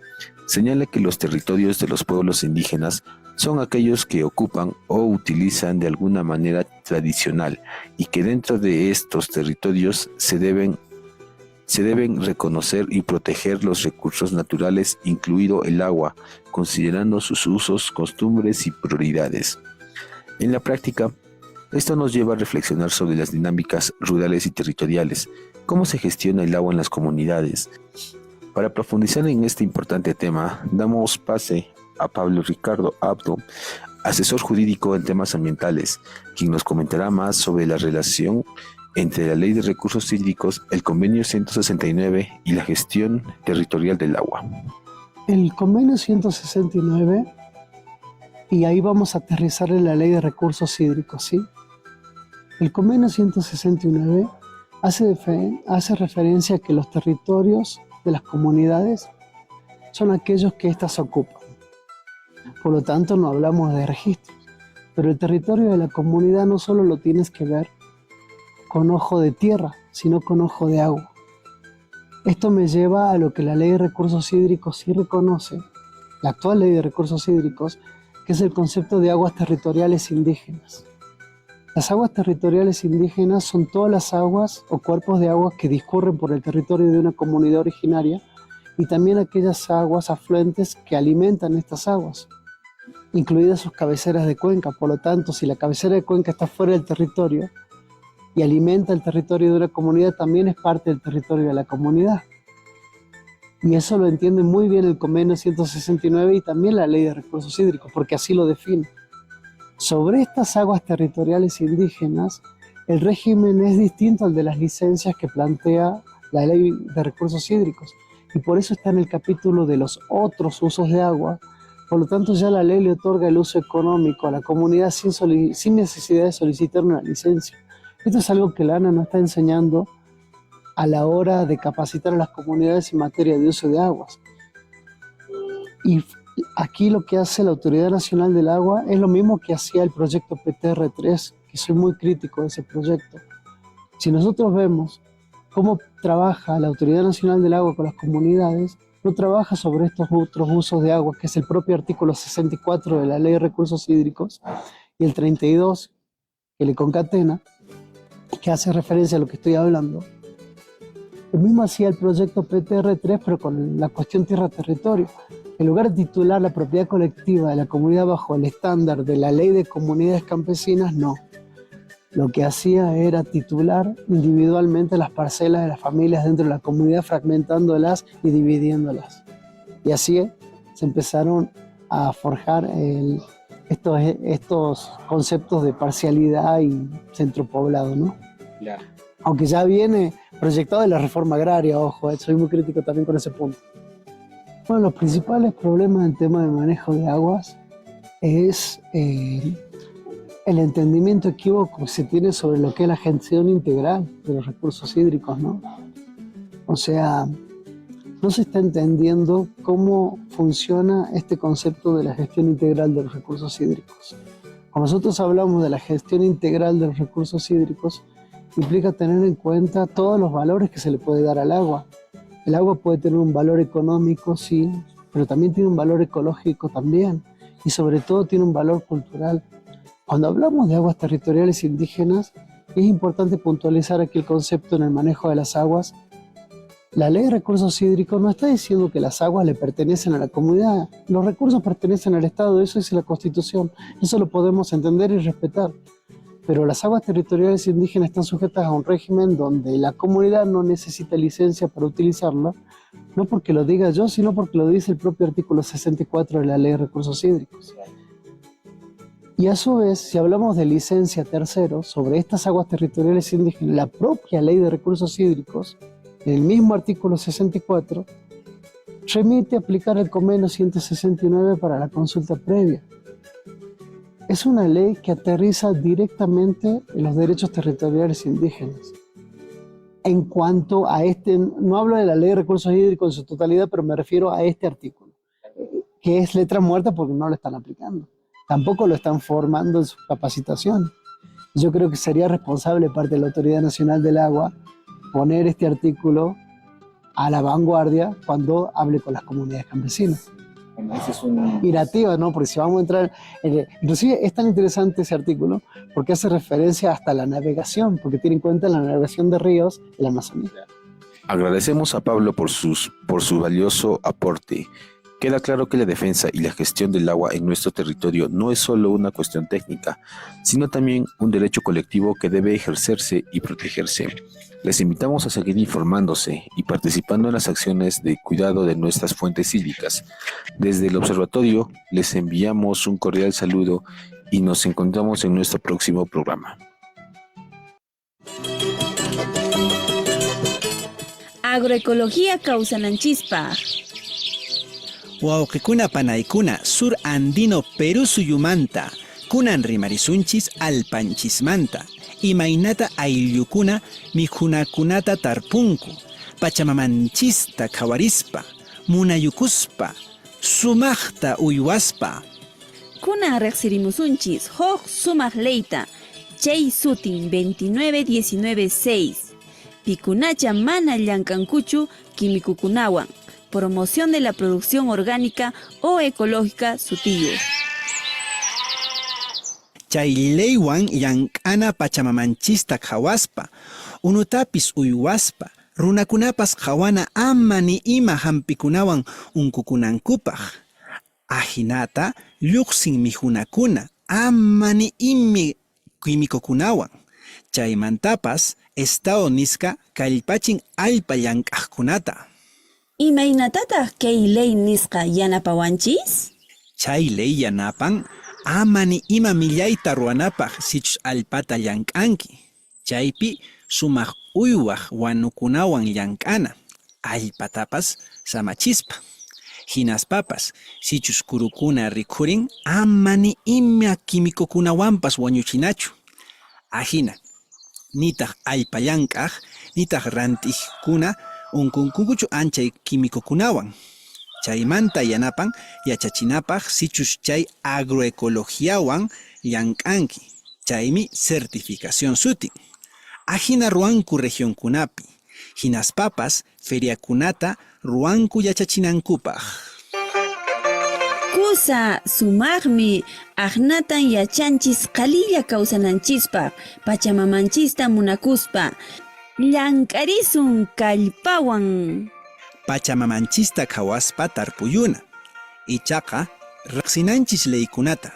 señala que los territorios de los pueblos indígenas son aquellos que ocupan o utilizan de alguna manera tradicional, y que dentro de estos territorios se deben reconocer y proteger los recursos naturales, incluido el agua, considerando sus usos, costumbres y prioridades. En la práctica, esto nos lleva a reflexionar sobre las dinámicas rurales y territoriales, cómo se gestiona el agua en las comunidades, Para profundizar en este importante tema, damos pase a Pablo Ricardo Abdo, asesor jurídico en temas ambientales, quien nos comentará más sobre la relación entre la Ley de Recursos Hídricos, el Convenio 169 y la gestión territorial del agua. El Convenio 169, y ahí vamos a aterrizar en la Ley de Recursos Hídricos, ¿sí? El Convenio 169 hace referencia a que los territorios de las comunidades son aquellos que éstas ocupan. Por lo tanto, no hablamos de registros. Pero el territorio de la comunidad no solo lo tienes que ver con ojo de tierra, sino con ojo de agua. Esto me lleva a lo que la Ley de Recursos Hídricos sí reconoce, la actual Ley de Recursos Hídricos, que es el concepto de aguas territoriales indígenas. Las aguas territoriales indígenas son todas las aguas o cuerpos de agua que discurren por el territorio de una comunidad originaria y también aquellas aguas afluentes que alimentan estas aguas, incluidas sus cabeceras de cuenca. Por lo tanto, si la cabecera de cuenca está fuera del territorio y alimenta el territorio de una comunidad, también es parte del territorio de la comunidad. Y eso lo entiende muy bien el Convenio 169 y también la Ley de Recursos Hídricos, porque así lo define. Sobre estas aguas territoriales indígenas, el régimen es distinto al de las licencias que plantea la Ley de Recursos Hídricos, y por eso está en el capítulo de los otros usos de agua. Por lo tanto, ya la ley le otorga el uso económico a la comunidad sin necesidad de solicitar una licencia. Esto es algo que la ANA nos está enseñando a la hora de capacitar a las comunidades en materia de uso de aguas. Y aquí lo que hace la Autoridad Nacional del Agua es lo mismo que hacía el proyecto PTR3, que soy muy crítico de ese proyecto. Si nosotros vemos cómo trabaja la Autoridad Nacional del Agua con las comunidades, no trabaja sobre estos otros usos de agua, que es el propio artículo 64 de la Ley de Recursos Hídricos, y el 32, que le concatena, que hace referencia a lo que estoy hablando. Lo mismo hacía el proyecto PTR3, pero con la cuestión tierra-territorio. En lugar de titular la propiedad colectiva de la comunidad bajo el estándar de la Ley de Comunidades Campesinas, no. Lo que hacía era titular individualmente las parcelas de las familias dentro de la comunidad, fragmentándolas y dividiéndolas. Y así se empezaron a forjar estos conceptos de parcialidad y centro poblado, ¿no? Claro. Aunque ya viene proyectado de la reforma agraria, ojo, soy muy crítico también con ese punto. Bueno, los principales problemas en tema de manejo de aguas es el entendimiento equívoco que se tiene sobre lo que es la gestión integral de los recursos hídricos, ¿no? O sea, no se está entendiendo cómo funciona este concepto de la gestión integral de los recursos hídricos. Cuando nosotros hablamos de la gestión integral de los recursos hídricos, implica tener en cuenta todos los valores que se le puede dar al agua. El agua puede tener un valor económico, sí, pero también tiene un valor ecológico también, y sobre todo tiene un valor cultural. Cuando hablamos de aguas territoriales indígenas, es importante puntualizar aquí el concepto en el manejo de las aguas. La Ley de Recursos Hídricos no está diciendo que las aguas le pertenecen a la comunidad. Los recursos pertenecen al Estado, eso dice la Constitución. Eso lo podemos entender y respetar. Pero las aguas territoriales indígenas están sujetas a un régimen donde la comunidad no necesita licencia para utilizarla, no porque lo diga yo, sino porque lo dice el propio artículo 64 de la Ley de Recursos Hídricos. Y a su vez, si hablamos de licencia tercero sobre estas aguas territoriales indígenas, la propia Ley de Recursos Hídricos, en el mismo artículo 64, remite a aplicar el Convenio 169 para la consulta previa. Es una ley que aterriza directamente en los derechos territoriales indígenas. En cuanto a no hablo de la Ley de Recursos Hídricos en su totalidad, pero me refiero a este artículo, que es letra muerta porque no lo están aplicando. Tampoco lo están formando en su capacitación. Yo creo que sería responsable parte de la Autoridad Nacional del Agua poner este artículo a la vanguardia cuando hable con las comunidades campesinas. Ese es un... Mirativa, ¿no? Porque si vamos a entrar... Inclusive es tan interesante ese artículo porque hace referencia hasta la navegación, porque tiene en cuenta la navegación de ríos en la Amazonía. Agradecemos a Pablo por su valioso aporte. Queda claro que la defensa y la gestión del agua en nuestro territorio no es solo una cuestión técnica, sino también un derecho colectivo que debe ejercerse y protegerse. Les invitamos a seguir informándose y participando en las acciones de cuidado de nuestras fuentes hídricas. Desde el observatorio les enviamos un cordial saludo y nos encontramos en nuestro próximo programa. Agroecología Causananchispaj. Wauqikuna panaykuna sur andino Perú suyumanta, kunan rimarisunchis alpanchismanta, imaynata ayllukuna mijunakunata tarpunku, pachamamanchista kawarispa, munayukuspa, sumaqta uywaspa. Kunan reqsirimusunchis huk sumaq leyta, chay sutin 29-19-6. Pikunacha mana llankankuchu quimikukunawan. Promoción de la producción orgánica o ecológica sutillo. Chayleywan llank'ana pachamamanchista qhawaspa, unutapis uywaspa, runakunapas qhawana ama ni ima hampikunawan unkukunankupaq. Ahinata lluqsin mijunakuna, ama ni imi quimikukunawan. Chaymantapas estado nisqa kallpachin allpa llank'aqkunata. ¿Imaynatataq kay ley nisqa yanapawanchis? Chay ley yanapan ama ni ima millayta ruwanapaq sichus allpata llank'anki. Chaypi sumaq uywaq wanukunawan llank'ana, allpatapas samachispa. Hinaspapas sichus kurukuna rikhurin ama ni ima quimikukunawanpas wañuchinachu. Ahina, nitaq allpa llank'aq, nitaq rantijkuna unkunkukuchu anchay quimikukunawan. Chaymanta yanapan yachachinapaq sichus chay agroecologiawan llank'anki. Chaymi certificación sutin. Ahina ruanku regionkunapi. Hinaspapas feriakunata ruanku yachachinankupaq. Kusa sumaqmi ahnatan yachanchis qalilla kawsananchispaq, pachamamanchista munakuspa. Llank'arisun kallpawan. Pachamamanchista qhawaspa tarpuyuna. Ichaqa riqsinanchis leykunata.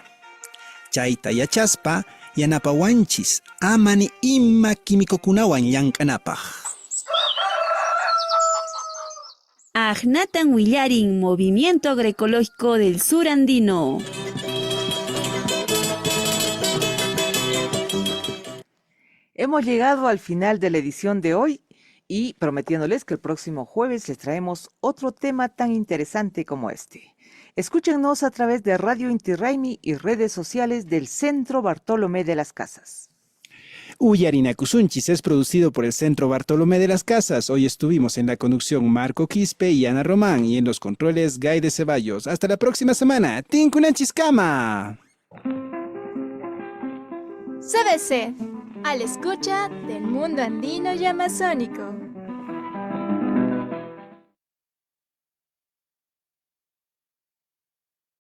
Chayta yachaspa yanapawanchis ama ni ima quimikukunawan llank'anapaq. Ahnatan willarin Movimiento Agroecológico del Sur Andino. Hemos llegado al final de la edición de hoy y prometiéndoles que el próximo jueves les traemos otro tema tan interesante como este. Escúchenos a través de Radio Inti Raymi y redes sociales del Centro Bartolomé de las Casas. Uyarinakusunchis es producido por el Centro Bartolomé de las Casas. Hoy estuvimos en la conducción Marco Quispe y Ana Román y en los controles Guy de Ceballos. Hasta la próxima semana. ¡Tinkunanchiscama! CBC, a la escucha del mundo andino y amazónico.